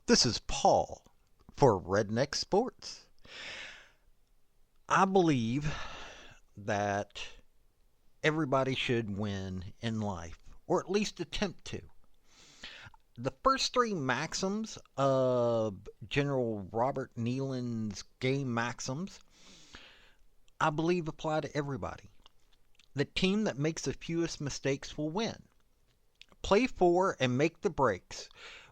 This is Paul for Redneck Sports. I believe that everybody should win in life, or at least attempt to. The first three maxims of General Robert Neyland's game maxims, I believe apply to everybody. The team that makes the fewest mistakes will win. Play for and make the breaks.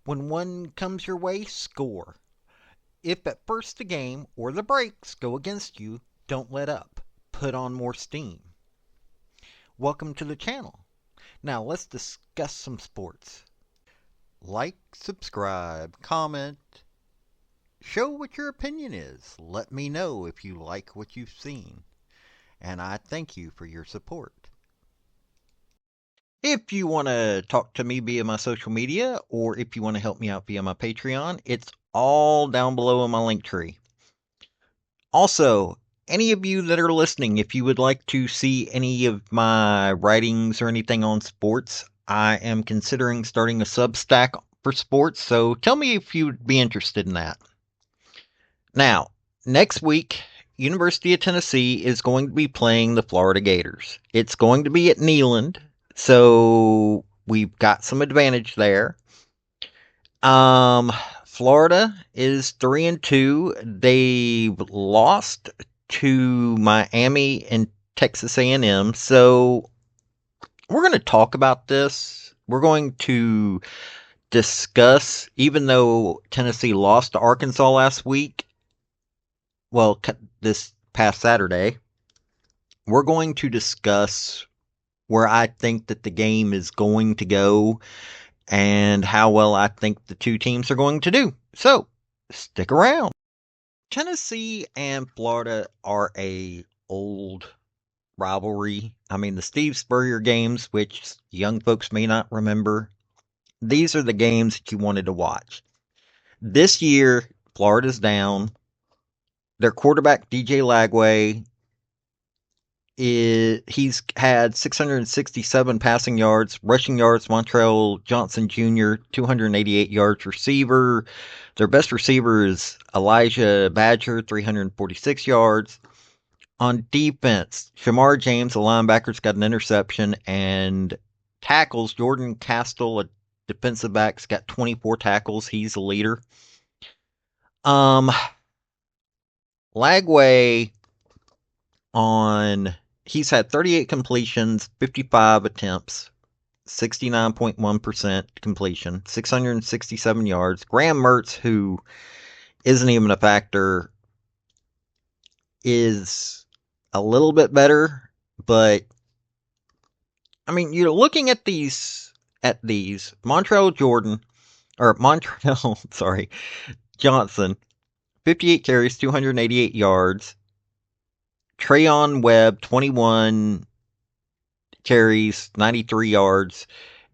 When one comes your way, score. If at first the game or the breaks go against you, don't let up. Put on more steam. Welcome to the channel. Now let's discuss some sports. Like, subscribe, comment, show what your opinion is. Let me know if you like what you've seen. And I thank you for your support. If you want to talk to me via my social media, or if you want to help me out via my Patreon, it's all down below in my link tree. Also, any of you that are listening, if you would like to see any of my writings or anything on sports, I am considering starting a Substack for sports, so tell me if you'd be interested in that. Now, next week, University of Tennessee is going to be playing the Florida Gators. It's going to be at Neyland, so we've got some advantage there. Florida is 3-2. They lost to Miami and Texas A&M. So we're going to talk about this. We're going to discuss, even though Tennessee lost to Arkansas last week, well, this past Saturday, we're going to discuss where I think that the game is going to go and how well I think the two teams are going to do. So, stick around. Tennessee and Florida are a old rivalry. I mean, the Steve Spurrier games, which young folks may not remember, these are the games that you wanted to watch. This year, Florida's down. Their quarterback, DJ Lagway, he's had 667 passing yards, rushing yards. Montrell Johnson Jr. 288 yards receiver. Their best receiver is Elijah Badger, 346 yards. On defense, Shamar James, a linebacker's got an interception, and tackles, Jordan Castle, a defensive back's got 24 tackles. He's the leader. Lagway he's had 38 completions, 55 attempts, 69.1% completion, 667 yards. Graham Mertz, who isn't even a factor, is a little bit better, but I mean, you're looking at these Montrell Johnson, 58 carries, 288 yards. Trayon Webb, 21 carries, 93 yards.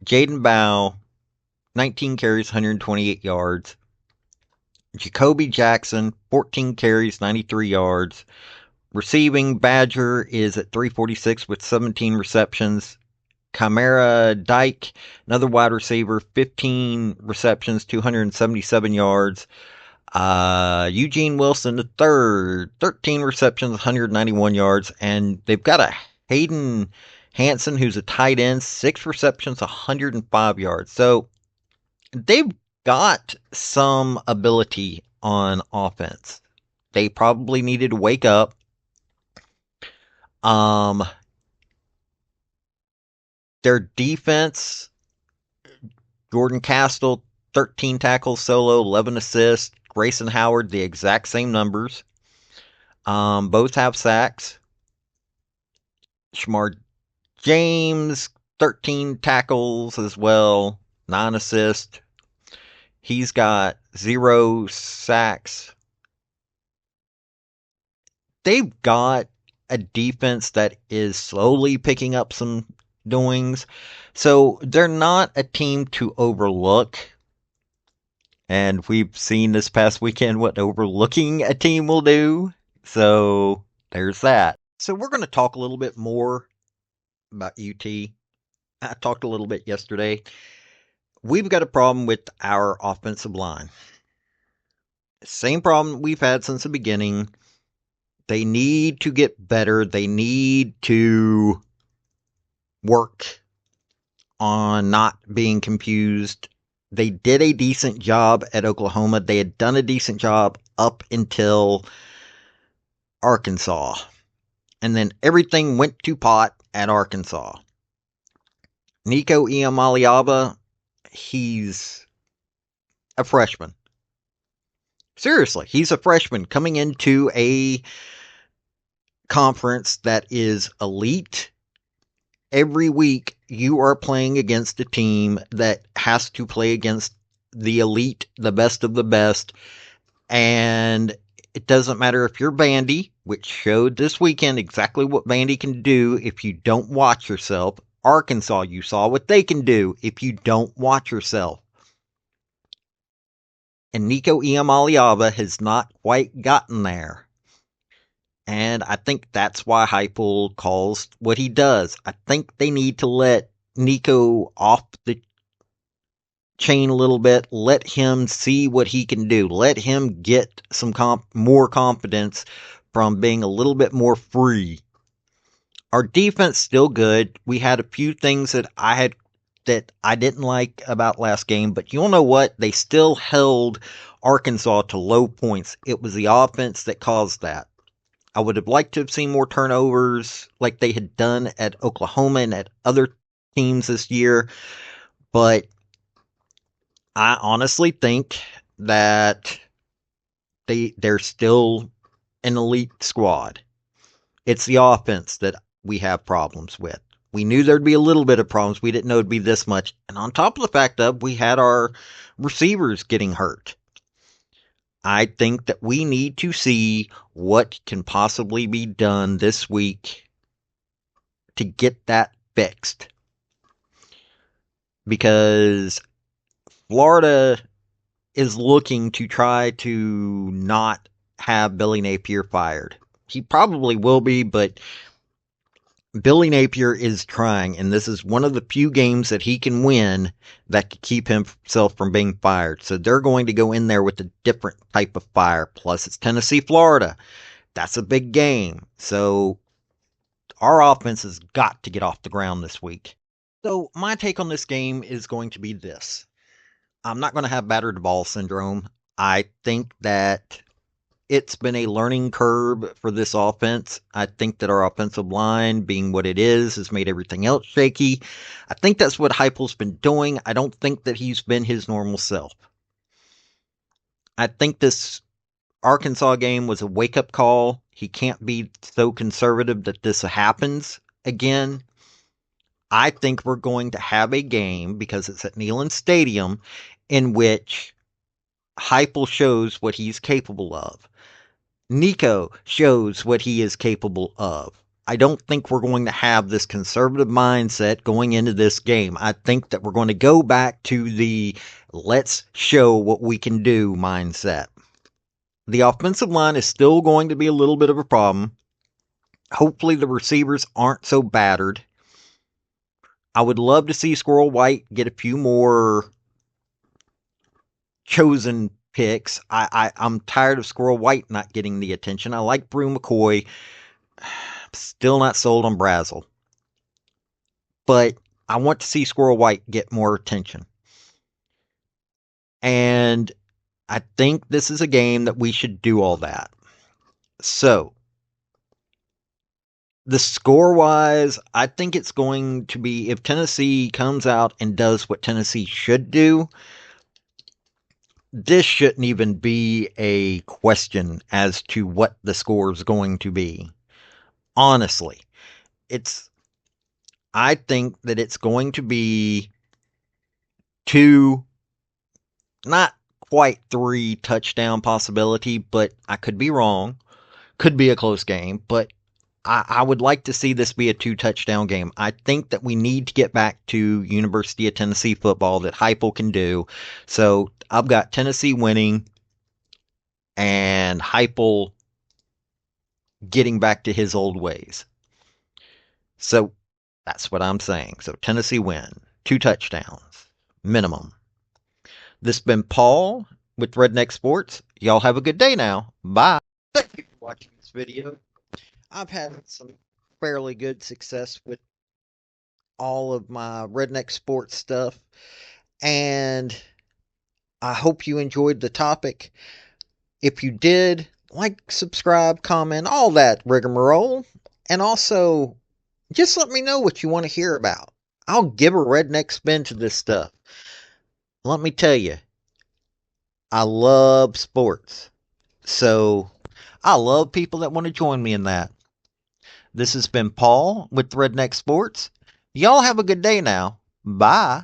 Jaden Bow, 19 carries, 128 yards. Jacoby Jackson, 14 carries, 93 yards. Receiving, Badger is at 346 with 17 receptions. Chimera Dyke, another wide receiver, 15 receptions, 277 yards. Eugene Wilson III, 13 receptions, 191 yards. And they've got a Hayden Hanson, who's a tight end, 6 receptions, 105 yards. So they've got some ability on offense. They probably needed to wake up. Their defense, Jordan Castle, 13 tackles solo, 11 assists. Grayson Howard, the exact same numbers. Both have sacks. Shamar James, 13 tackles as well, 9 assists. He's got 0 sacks. They've got a defense that is slowly picking up some doings. So they're not a team to overlook. And we've seen this past weekend what overlooking a team will do. So there's that. So we're going to talk a little bit more about UT. I talked a little bit yesterday. We've got a problem with our offensive line. Same problem we've had since the beginning. They need to get better. They need to work on not being confused. They did a decent job at Oklahoma. They had done a decent job up until Arkansas. And then everything went to pot at Arkansas. Nico Iamaleava, he's a freshman. Seriously, he's a freshman coming into a conference that is elite. Every week you are playing against a team that has to play against the elite, the best of the best. And it doesn't matter if you're Vandy, which showed this weekend exactly what Vandy can do if you don't watch yourself. Arkansas, you saw what they can do if you don't watch yourself. And Nico Iamaleava has not quite gotten there. And I think that's why Heupel calls what he does. I think they need to let Nico off the chain a little bit. Let him see what he can do. Let him get some more confidence from being a little bit more free. Our defense still good. We had a few things that I didn't like about last game, but you'll know what? They still held Arkansas to low points. It was the offense that caused that. I would have liked to have seen more turnovers like they had done at Oklahoma and at other teams this year, but I honestly think that they're still an elite squad. It's the offense that we have problems with. We knew there'd be a little bit of problems. We didn't know it'd be this much. And on top of the fact of we had our receivers getting hurt. I think that we need to see what can possibly be done this week to get that fixed. Because Florida is looking to try to not have Billy Napier fired. He probably will be, but Billy Napier is trying, and this is one of the few games that he can win that could keep himself from being fired. So they're going to go in there with a different type of fire. Plus, it's Tennessee, Florida. That's a big game. So our offense has got to get off the ground this week. So my take on this game is going to be this. I'm not going to have battered ball syndrome. I think that it's been a learning curve for this offense. I think that our offensive line, being what it is, has made everything else shaky. I think that's what Heupel's been doing. I don't think that he's been his normal self. I think this Arkansas game was a wake-up call. He can't be so conservative that this happens again. I think we're going to have a game, because it's at Neyland Stadium, in which Heupel shows what he's capable of. Nico shows what he is capable of. I don't think we're going to have this conservative mindset going into this game. I think that we're going to go back to the let's show what we can do mindset. The offensive line is still going to be a little bit of a problem. Hopefully the receivers aren't so battered. I would love to see Squirrel White get a few more chosen picks. I'm tired of Squirrel White not getting the attention. I like Brew McCoy. Still not sold on Brazel. But I want to see Squirrel White get more attention. And I think this is a game that we should do all that. So, the score wise, I think it's going to be, if Tennessee comes out and does what Tennessee should do, this shouldn't even be a question as to what the score is going to be. Honestly, I think that it's going to be 2, not quite 3 touchdown possibility, but I could be wrong. Could be a close game, but I would like to see this be a 2 touchdown game. I think that we need to get back to University of Tennessee football that Heupel can do. So I've got Tennessee winning and Heupel getting back to his old ways. So that's what I'm saying. So Tennessee win, 2 touchdowns, minimum. This has been Paul with Redneck Sports. Y'all have a good day now. Bye. Thank you for watching this video. I've had some fairly good success with all of my redneck sports stuff, and I hope you enjoyed the topic. If you did, like, subscribe, comment, all that rigmarole, and also just let me know what you want to hear about. I'll give a redneck spin to this stuff. Let me tell you, I love sports. So I love people that want to join me in that. This has been Paul with Redneck Sports. Y'all have a good day now. Bye.